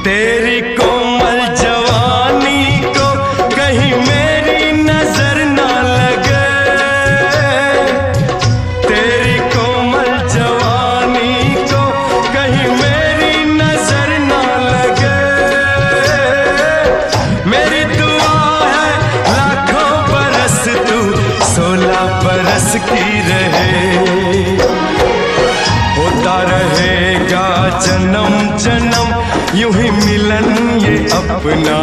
तेरी कोमल जवानी को कहीं मेरी नजर ना लगे, तेरी कोमल जवानी को कहीं मेरी नजर ना लगे। मेरी दुआ है लाखों बरस तू 16 बरस की रहे, होता रहेगा जन्म जन्म यूं ही मिलन ये अपना।